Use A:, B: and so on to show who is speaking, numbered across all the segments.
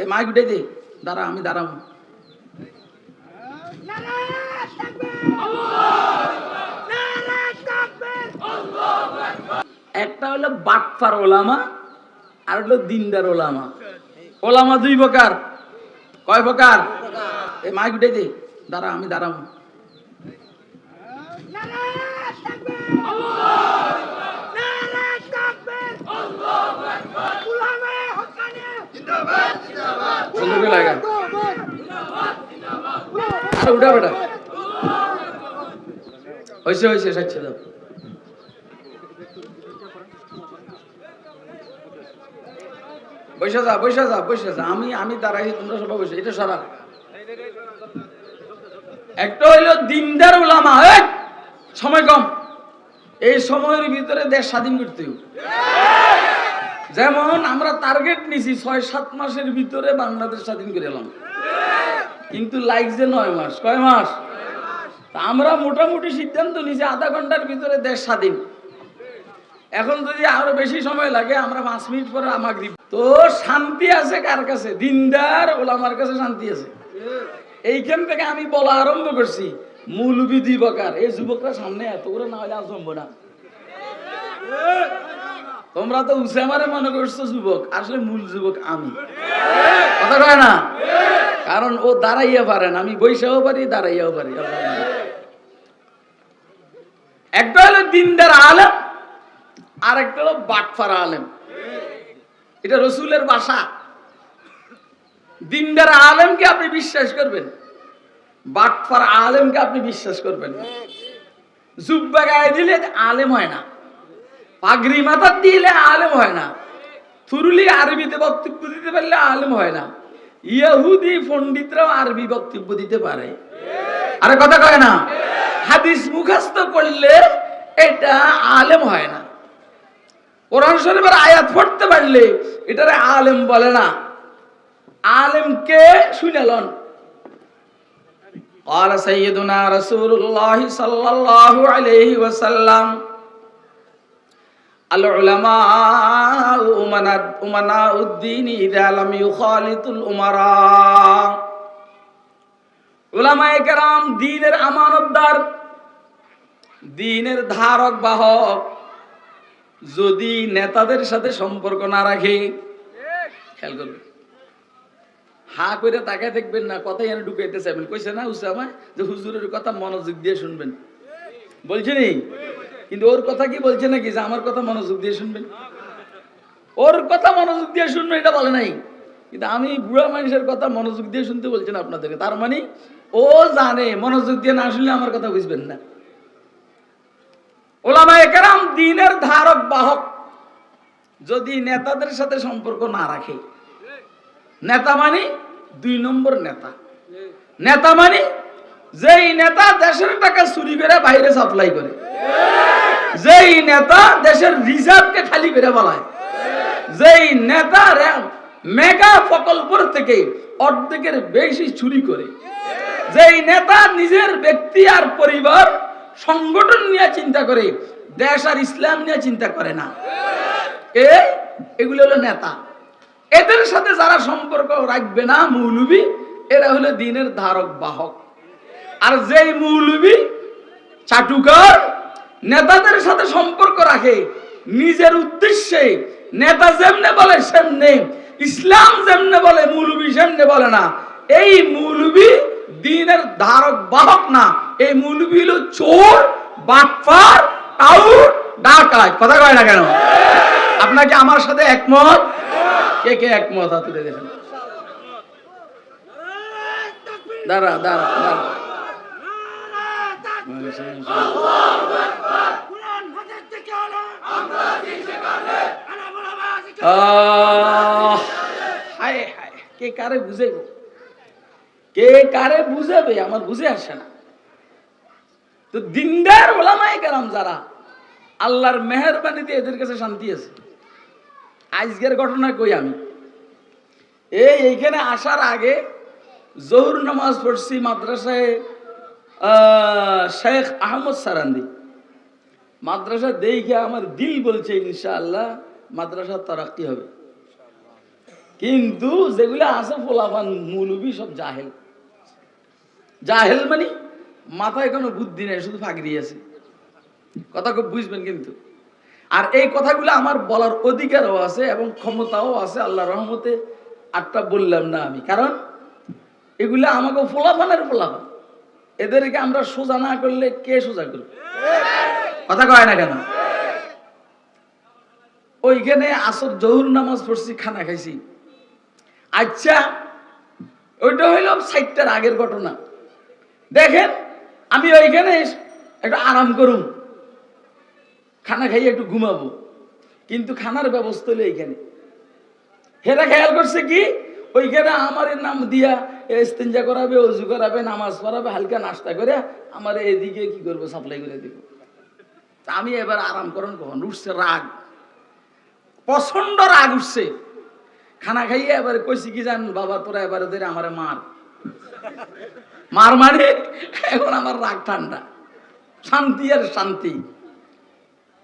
A: এ mic উঠে দে, দাঁড়া আমি দাঁড়াবো। একটা হলো বাটপার ওলামা, আর হলো দিনদার ওলামা। ওলামা দুই প্রকার। কয় প্রকার? এ মাইক উঠে দে, দাঁড়া আমি দাঁড়াবো। উঠা বেটা হয়েছে হয়েছে সাচ্ছি দাও। বসে যা বসে যা বসে যা, আমি দাঁড়াই, তোমরা সবাই বসে। এটা সরা। একটা হইলো দিনদার উলামা। সময় কম, এই সময়ের ভিতরে দেশ স্বাধীন করতে হবে। যেমন আমরা টার্গেট নিছি ৬-৭ মাসের ভিতরে বাংলাদেশ স্বাধীন করে এলাম, কিন্তু লাগছে ৯ মাস। কয় মাস? আমরা মোটামুটি সিদ্ধান্ত নিছি আধা ঘন্টার ভিতরে দেশ স্বাধীন। এখন যদি আরো বেশি সময় লাগে, আমরা ৫ মিনিট পরে মাগরিব। তো শান্তি আছে কার কাছে? দিনদার ওলামার কাছে শান্তি আছে। এইখান থেকে আমি বলা আরম্ভ করছি, মৌলবী দুই প্রকার। এই যুবকরা সামনে এত করে না হলে আজ জমবো না। তোমরা তো উসামারে মনে করছো যুবক, আসলে মূল যুবক আমি। কথা কয় না? কারণ ও দাঁড়াইয়া পারেন, আমি বৈশাও পারি, দাঁড়াইয়াও পারি। একটা হলো দিনদার আলেম, আর একটা হলো বাটফারা আলেম। এটা রসুলের ভাষা। দিনদার আলেমকে আপনি বিশ্বাস করবেন, বাটফারা আলেমকে আপনি বিশ্বাস করবেন। জুব্বা গায়ে দিলে আলেম হয় না, পাগড়ি মাথা দিলে আলেম হয় না, থুরুলি আরবিতে বক্তব্য দিতে পারলে আলেম হয় না। ইহুদি পণ্ডিতরাও আরবি বক্তব্য দিতে পারে, আরে কথা কয় না। হাদিস মুখস্থ করলে এটা আলেম হয় না। কোরআন শরীফের আয়াত পড়তে পারলে এটারে আলেম বলে না। আলেমকে শুনেলন। قال سيدنا رسول الله صلى الله عليه وسلم العلماء أمناء الدين إذا لم يخالطوا الأمراء। উলামায়ে কেরাম দ্বীনের আমানতদার, দ্বীনের ধারক বাহক, যদি নেতাদের সাথে সম্পর্ক না রাখে। খেয়াল করবে, হা করে তাকায় দেখবেন না, কথাই এনে ঢুকাইতে চাইবেন। কইছে না উসামা যে হুজুরের কথা মনোযোগ দিয়ে শুনবেন, বলছে নি? কিন্তু ওর কথা কি বলছে নাকি যে আমার কথা মনোযোগ দিয়ে শুনবেন? ওর কথা মনোযোগ দিয়ে শুনবেন এটা বলে নাই, কিন্তু আমি বুড়া মানুষের কথা মনোযোগ দিয়ে শুনতে বলছেন আপনাদেরকে। তার মানে ও জানে মনোযোগ দিয়ে না শুনলে আমার কথা বুঝবেন না। উলামায়ে কেরাম দ্বীনের ধারক বাহক, যদি নেতাদের সাথে সম্পর্ক না রাখে। নেতা মানে ২ নম্বর নেতা। নেতা মানে যেই নেতা দেশের টাকা চুরি করে বাইরে সাপ্লাই করে, যেই নেতা দেশের রিজার্ভকে খালি করে বলায়, যেই নেতা মেগা প্রকল্প থেকে অর্ধেকের বেশি চুরি করে, যেই নেতা নিজের ব্যক্তি আর পরিবার সংগঠন নিয়ে চিন্তা করে, দেশ আর ইসলাম নিয়ে চিন্তা করে না, এগুলো হলো নেতা। এদের সাথে যারা সম্পর্ক রাখবে না মৌলবী, এরা হলো দ্বীনের ধারক বাহক। আর যেই মৌলবী চাটুকার নেতাদের সাথে সম্পর্ক রাখে নিজের উদ্দেশ্যে, নেতা যেমনে বলে সেমনে, ইসলাম যেমনে বলে মৌলবী সেমনে বলে না, এই মৌলবী দ্বীনের ধারক বাহক না। এই মৌলবী হলো চোর, বাটপার, টাউট, ডাকাত। কথা কয় না কেন? আপনাকে আমার সাথে একমত? কে কে একমত হাত তুলে দেখেন। দাঁড়া দাঁড়া দাঁড়া, কে কারে বুঝাইব, কে কারে বুঝাবে আমার বুঝে আসে না। তো দিনদার ওলামায়ে কেরাম যারা, আল্লাহর মেহেরবানিতে এদের কাছে শান্তি আছে। আজকের ঘটনা কই, আমি এইখানে আসার আগে জোহর নামাজ পড়ছি মাদ্রাসায় শেখ আহমদ সারান্দি। মাদ্রাসা দেখে আমার দিল বলছে ইনশাআল্লাহ মাদ্রাসা তারাক্কি হবে। কিন্তু যেগুলো আছে ফোলাফান মৌলবি সব জাহেল। জাহেল মানে মাথায় কোনো বুদ্ধি নেই, শুধু ফাঁকরি আছে। কথা খুব বুঝবেন কিন্তু। আর এই কথাগুলো আমার বলার অধিকারও আছে এবং ক্ষমতাও আছে আল্লাহর রহমতে। আটটা বললাম না আমি, কারণ এগুলো আমাকে ফোলাফানের ফোলাফান। এদেরকে আমরা সোজা না করলে কে সোজা করবে? কথা কয় না কেন? ওইখানে আসর জহুর নামাজ পড়ছি, খানা খাইছি। আচ্ছা, ওইটা হইল 60টার আগের ঘটনা। দেখেন, আমি ওইখানে একটু আরাম করুম, খানা খাইয়ে একটু ঘুমাবো, কিন্তু খানার ব্যবস্থা হলো এইখানে। হেরা খেয়াল করছে কি, ওইখানে আমার নাম দিয়া ইস্তেঞ্জা করাবে, অজু করাবে, নামাজ পড়াবে, হালকা নাস্তা করে আমার এদিকে কি করবো, সাপ্লাই করে দিব। আমি এবার আরাম করেন কখন উঠছে রাগ, প্রচন্ড রাগ উঠছে। খানা খাইয়ে এবার কইছি কি জান, বাবা তোরা এবারে ধরে আমারে মার মার মানে এখন আমার রাগ ঠান্ডা, শান্তি আর শান্তি।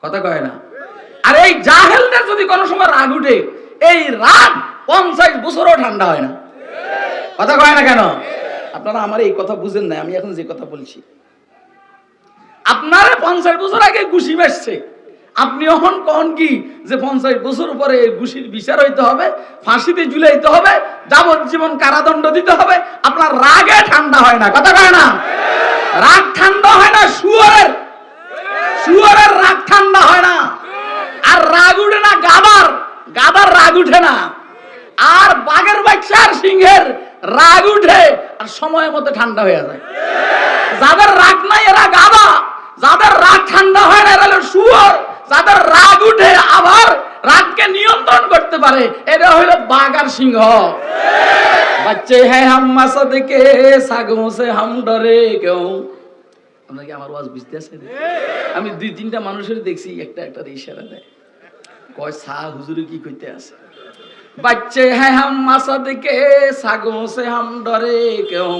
A: কথা কয় না? আর এই জাহেলদের যদি কোনো সময় রাগ উঠে, এই রাগ 50 বছরও ঠান্ডা হয় না। কথা কয় না কেন? আপনারা আমার এই কথা বুঝেন না, আমি এখন যে কথা বলছি। আপনারা 50 বছর আগে ঘুষি বেসছে, আপনি এখন কন কি যে 50 বছর পরে ঘুষির বিচার হইতে হবে, ফাঁসিতে ঝুলাইতে হবে, যাবজ্জীবন কারাদণ্ড দিতে হবে। আপনার রাগে ঠান্ডা হয় না। কথা কয় না? রাগ ঠান্ডা হয় না শুয়োরের, শুয়োরের রাগ ঠান্ডা হয় না। আর রাগ উঠে না গাধার, গাধার রাগ উঠে না। আর বাঘের বাচ্চা আর সিংহের রাগ উঠে আর সময় মতো ঠান্ডা হয়ে যায়। যাদের রাগ নাই এরা গাধা, যাদের রাগ ঠান্ডা হয় না এরা হলো শুয়োর। যাদের রাগ উঠে আবার রাগকে নিয়ন্ত্রণ করতে পারে এরা হলো বাঘ আর সিংহ। বাচ্চে হ্যাঁ হাম মাসাদ কে সাগো সে হাম ডরে কেউ। আপনারা কি আমার ওয়াজ বুঝতে আছেন? আমি 2-3টা মানুষের দেখছি একটা একটা ইশারা দেয়, কয় সা হুজুরে কি কইতে আছে। बच्चे हैं हम मसद के सागों से हम डरे क्यों,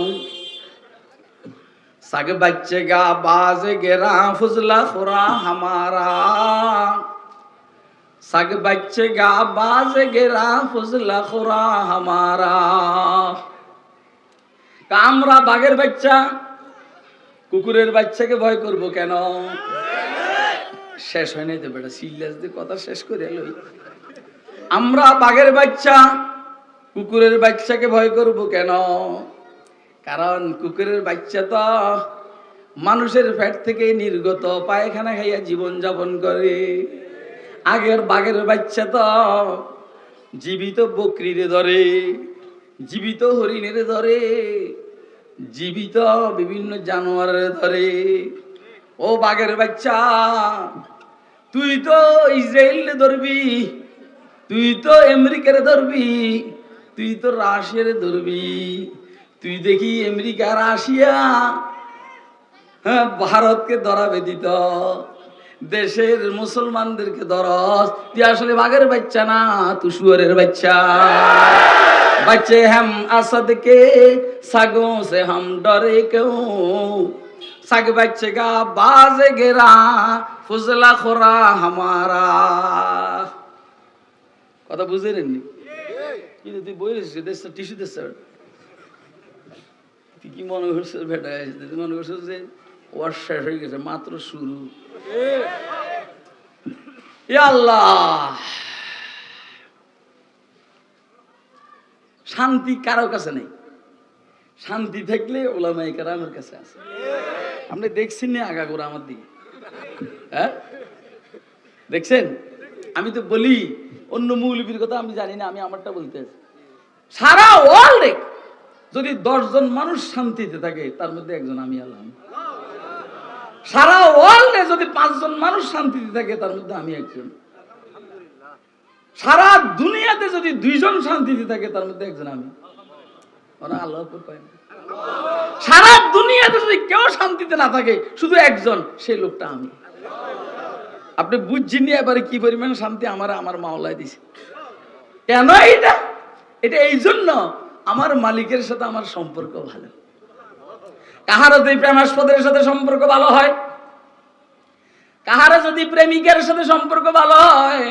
A: सग बच्चे का बाज गिरा फुजला खुरा हमारा, सग बच्चे का बाज गिरा फुजला खुरा हमारा। আমরা বাঘের বাচ্চা কুকুরের বাচ্চাকে ভয় করব কেন? শেষ হয় নাই তো বেটা, সিরিয়াস দিয়ে কথা শেষ করে লই। আমরা বাঘের বাচ্চা কুকুরের বাচ্চাকে ভয় করব কেন? কারণ কুকুরের বাচ্চা তো মানুষের পেট থেকে নির্গত পায়খানা খাইয়া জীবন যাপন করে। আগের বাঘের বাচ্চা তো জীবিত বকরিরে ধরে, জীবিত হরিণের ধরে, জীবিত বিভিন্ন জানোয়ারের ধরে। ও বাঘের বাচ্চা, তুই তো ইসরায়েল ধরবি, তুই তো আমেরিকার ধরবি, তুই তো রাশিয়ার ধরবি। তুই দেখি আমেরিকা রাশিয়া ভারতকে ধরাবে দিত, দেশের মুসলমানদেরকে ধরস। তুই আসলে বাঘের বাচ্চা না, তুই শুয়োরের বাচ্চা। बच्चे हम असद के सगों से हम डरे क्यों, सग बच्चे का बाज गिरा फुजला खुरा हमारा। কথা বুঝে নেননি? কিন্তু তুই বই দেশ টিস্যু দেশ, তুই কি মনে করছিস বেটা? তুই মনে করছিস যে ওয়ার শেষ হয়ে গেছে, মাত্র শুরু। ইয়া আল্লাহ, শান্তি কারো কাছে নেই। শান্তি থাকলে ওলামায়ে কেরামের কাছে আছে। আপনি দেখছেন না আগাগোড়া আমার দিকে? হ্যাঁ দেখছেন? আমি তো বলি অন্য মৌলবীর কথা আমি জানি না, আমি আমারটা বলতে আছি। সারা ওয়ার্ল্ডে যদি 10 জন মানুষ শান্তিতে থাকে তার মধ্যে একজন আমি আল্লাহ। সারা ওয়ার্ল্ডে যদি 5 জন মানুষ শান্তিতে থাকে তার মধ্যে আমি একজন। সারা দুনিয়াতে যদি 2 জন শান্তিতে থাকে তার মধ্যে একজন আমি। ওরা আল্লাহ পায় না। সারা দুনিয়াতে যদি কেউ শান্তিতে না থাকে শুধু একজন, সেই লোকটা আমি। আপনি বুঝছেন নি এবারে কি পরিমাণ শান্তি আমার আমার মাওলায় দিছে। কেন এটা? এটা এই জন্য আমার মালিকের সাথে আমার সম্পর্ক ভালো। কাহার যদি প্রেমাস্পদের সাথে সম্পর্ক ভালো হয়, কাহার যদি প্রেমিকের সাথে সম্পর্ক ভালো হয়,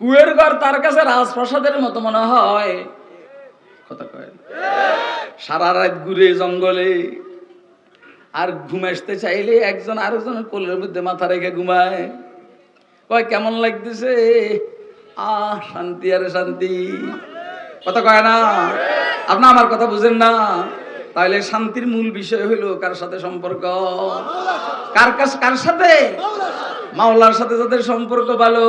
A: কুয়ের ঘর তার কাছে রাজপ্রাসাদের মতো মনে হয়। কথা কয় সারা রাত ঘুরে জঙ্গলে, আর ঘুমাইতে চাইলে একজন আরেকজনের কোলের মধ্যে মাথা রেখে ঘুমায়। কয় কেমন লাগতেছে? শান্তি আর শান্তি। কথা কয় না? আপনি আমার কথা বুঝেন না? তাহলে শান্তির মূল বিষয় হইল কার সাথে সম্পর্ক? কার সাথে? মাওলার সাথে যাদের সম্পর্ক ভালো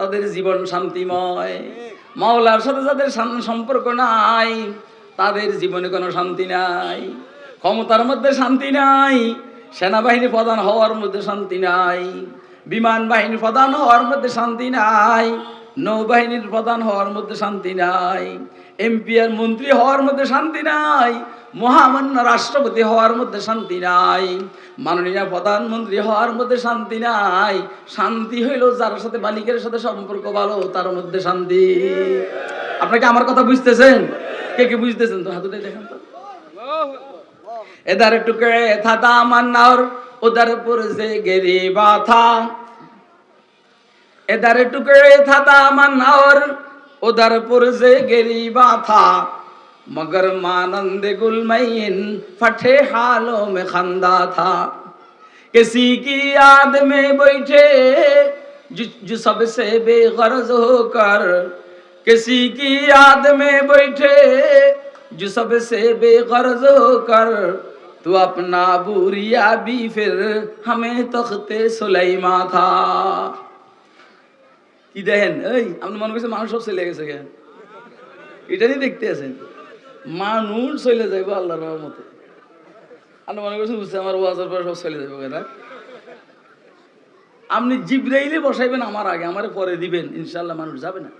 A: তাদের জীবন শান্তিময়। মাওলার সাথে যাদের সম্পর্ক নাই তাদের জীবনে কোনো শান্তি নাই। ক্ষমতার মধ্যে শান্তি নাই, সেনাবাহিনী প্রধান হওয়ার মধ্যে শান্তি নাই, বিমান বাহিনী প্রধান হওয়ার মধ্যে শান্তি নাই, নৌবাহিনীর প্রধান হওয়ার মধ্যে শান্তি নাই, এমপি আর মন্ত্রী হওয়ার মধ্যে শান্তি নাই, মহামান্য রাষ্ট্রপতি হওয়ার মধ্যে শান্তি নাই, মাননীয় প্রধানমন্ত্রী হওয়ার মধ্যে শান্তি নাই। শান্তি হইল যার সাথে মালিকের সাথে সম্পর্ক ভালো তার মধ্যে শান্তি। আপনাকে আমার কথা বুঝতেছেন? কে কে বুঝতেছেন? তো হাত উঠাই দেখেন তো। इधर टुकड़े था दामन और उधर पुरज़े गिरीबा था, इधर टुकड़े था दामन और उधर पुरज़े गिरीबा था, मगर मानंद गुलमैन फटे हालों में खंदा था। किसी की याद में बैठे जो सबसे बेगर्ज होकर, किसी की याद में बैठे जो सबसे बेगर्ज होकर, तू अपना बुरिया भी फिर हमें तख्ते सुलाइमा था। কি দেখেন এই আপনি মনে করছেন মানুষ সব চলে গেছে কেন? এটাই দেখতে আছেন মানুষ চলে যাইব আল্লাহর রহমতে। আপনি মনে করছেন বুঝছে আমার ওয়াজের পরে সব চলে যাইব কেন? আপনি জিবরাইলে বসাইবেন আমার আগে, আমারে পরে দিবেন, ইনশাআল্লাহ মানুষ যাবে না।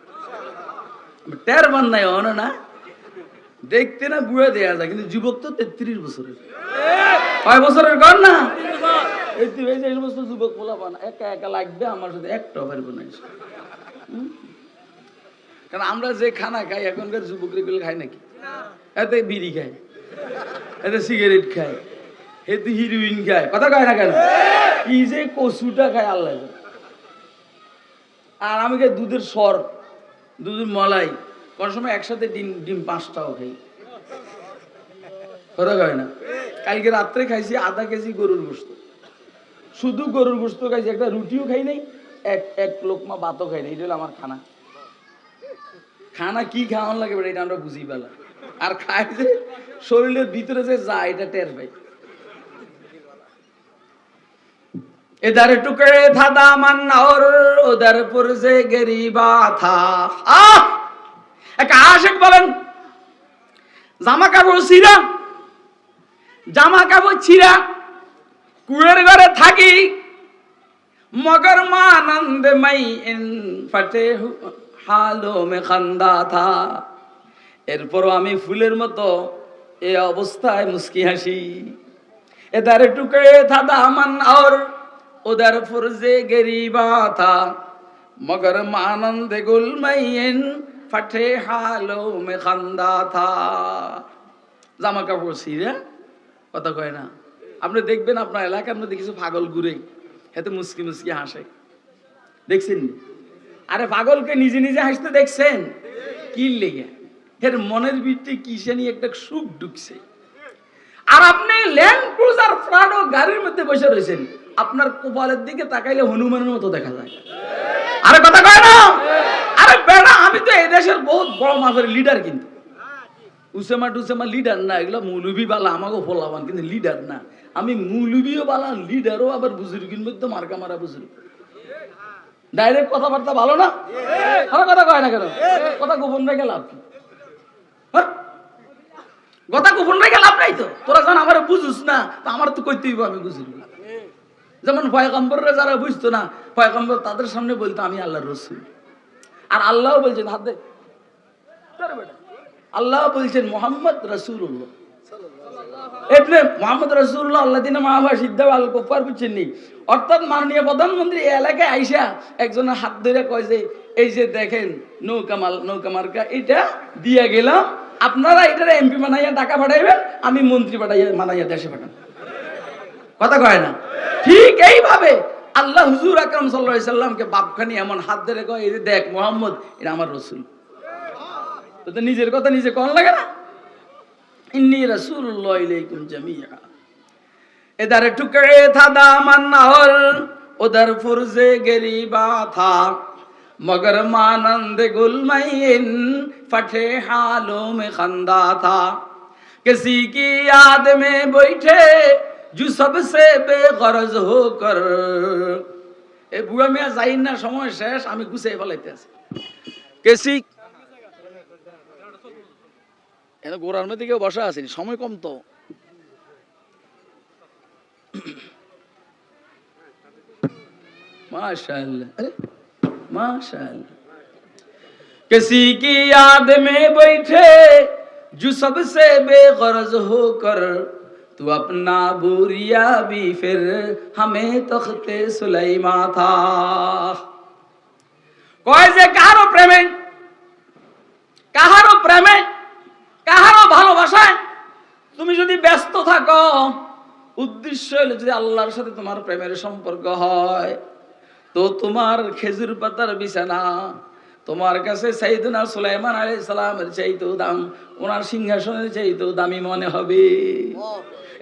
A: টের বান নাই হন না, দেখতে না বুড়া দেয়া যায়, কিন্তু যুবক তো 33 বছরের। কয় বছরের কর না? 33 বছর যুবক বলা পান একা একা লাগবে আমার সাথে একটা পারবো না। কারণ আমরা যে খানা খাই এখনকার যুবক রেগুলো খাই নাকি? এতে বিড়ি খায়, এতে সিগারেট খায়, এতে হিরোইন খায়। কথা কয় না কেন? কি যে কচুটা খায় আল্লাহ। আর আমি খাই দুধের সর, দুধের মলাই, কোন সময় একসাথে ডিম 5টাও খাই। কথা কয় না? কালকে রাত্রে খাইছি আধা কেজি গরুর গোশত, শুধু গরুর গোশত খাইছি, একটা রুটিও খাই নাই, এক লোকমা ভাতও খাই নাই। এটা হলো আমার খানা। খানা কি খাওয়ান লাগে এটা আমরা বুঝি পেলা। আর খাই যে শরীরের ভিতরে যে যায় এটা টের পাই। इधर टुकड़े था दामन और उधर पुरज़े गिरीबा था। एक आशिक বলেন জামা কাপড় ছিঁড়া কুয়ের ঘরে থাকি, মগর মানন্দ মাই ইন ফটে হালো মে খান্দা থা। এরপরও আমি ফুলের মতো এই অবস্থায় মুস্কি হাসি। इधर टुकड़े था दामन और उधर पुरज़े गिरीबा था, मगर मानंद गुलमैन फटे हालों में खंदा था। জামা কাপড় ছিঁড়া, কথা কয় না? আপনি দেখবেন আপনার এলাকার মধ্যে কিছু পাগল ঘুরে, এতে মুস্কি মুস্কি হাসে, দেখছেন? আরে পাগলকে নিজে নিজে হাসতে দেখছেন? কি লেগে? এর মনের ভিতরে কিসে নিয়ে একটা সুখ ঢুকছে। আর আপনি ল্যান্ড ক্রুজার প্রাডো গাড়ির মধ্যে বসে রয়েছেন, আপনার কপালের দিকে তাকাইলে হনুমানের মতো দেখা যায়। আরে কথা কয় না? আরে বেটা, আমি তো এই দেশের বহুত বড় মাপের লিডার, কিন্তু উসেমা লিডার না, এগুলো মৌলবি বালা আমাকে ফলাবান, কিন্তু লিডার না। আমি মৌলবিও বালা, লিডারও আবার বুজুর্গের মধ্যে মার্কা মারা বুজুর্গ। ডাইরেক্ট কথাবার্তা ভালো না? আরে কথা কয় না কেন? কথা গোপন রেখে লাভ কি? কথা গোপন রেখে লাভ নাই তো। তোরা যখন আমার বুঝুস না, তো আমার তো কইতে হইব, আমি বুঝলি। যেমন পয়গম্বররা যারা বুঝতো না, পয়গম্বর তাদের সামনে বলতো আমি আল্লাহর রাসূল। আর আল্লাহ বলছেন হাত দে, আল্লাহ বলছেন মুহাম্মদ রাসূলুল্লাহ। এতে মুহাম্মদ রাসূলুল্লাহ আল্লাযিনা মাআহু সিদ্দা আল কুফার বুঝছেন নি? অর্থাৎ মাননীয় প্রধানমন্ত্রী এই এলাকায় আইসা একজনের হাত ধরে কয় যে এই যে দেখেন নৌকা মার্কা এটা দিয়া গেলাম, আপনারা এটা এমপি বানাইয়া টাকা পাঠাইবেন, আমি মন্ত্রী পাঠাইয়া মানাইয়া দেশে পাঠান। কথা কয় না? ঠিক এইভাবে আল্লাহ হুজুর আকরাম সাল্লাল্লাহু আলাইহি সাল্লামকে বাপখানি এমন হাত ধরে কয়, এই যে দেখ মুহাম্মদ, এটা আমার রাসূল। তো নিজের কথা নিজে কোন লাগে না? ইন্নী রাসূলুল্লাহ ইলাইকুম জামিআ। इधर टुकड़े था दामन और उधर फुर्जे गरीबा था, मगर मानंद गुलमैन फटे हालों में खंदा था। किसी की याद में बैठे जो सबसे बेगरज होकर। ए बुआ मिया যাই না, সময় শেষ, আমি গুছিয়ে ফেলাইতে আছি। কেসি এত গোরার মধ্যে কেউ বসা আছেন, সময় কম তো। माशाअल्लाह, अरे माशाअल्लाह। किसी की याद में बैठे जो सबसे बेगरज होकर, तू अपना बुरिया भी फिर हमें तख्ते सुलाइमा था। কয় যে কাহারো প্রেমে, কাহারো প্রেমে, কাহারো ভালোবাসায় তুমি যদি ব্যস্ত থাকো, উদ্দেশ্য হলো যদি আল্লাহর সাথে তোমার প্রেমের সম্পর্ক হয়, তো তোমার খেজুর পাতার বিছানা তোমার কাছে সাইয়েদনা সুলাইমান আলাইহিস সালামের চাইতেও দাম, ওনার সিংহাসনের চাইতেও দামি মনে হবে।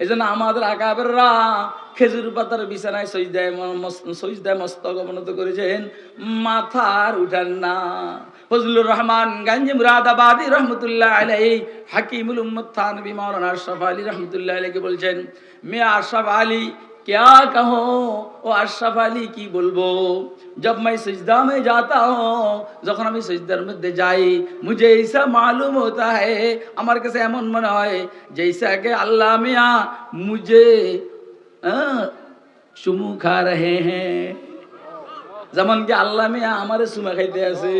A: এজন্য আমাদের আকাবেররা খেজুর পাতার বিছানায় সজদায় মস্তক অবনত করেছেন, মাথার উঠান না। ফজলুর রহমান গাঞ্জি মুরাদাবাদী রহমতুল্লাহ আলাইহি, হাকিমুল উম্মত থানভী মাওলানা আশরাফ আলী রহমতুল্লাহ আলাইহি বলছেন, মে আশরাফ আলী क्या कहो, ও আশরাফ আলী কি বলবো, जब मैं सजदा में जाता हूँ, যখন আমি সজদার মধ্যে যাই, मुझे ऐसा मालूम होता है, আমার কাছে এমন মনে হয় जैसा कि अल्लाह मियां मुझे চুমু খা रहे हैं, যেমন কি আল্লাহ মিয়াঁ আমারে চুমা খাইতে আছে।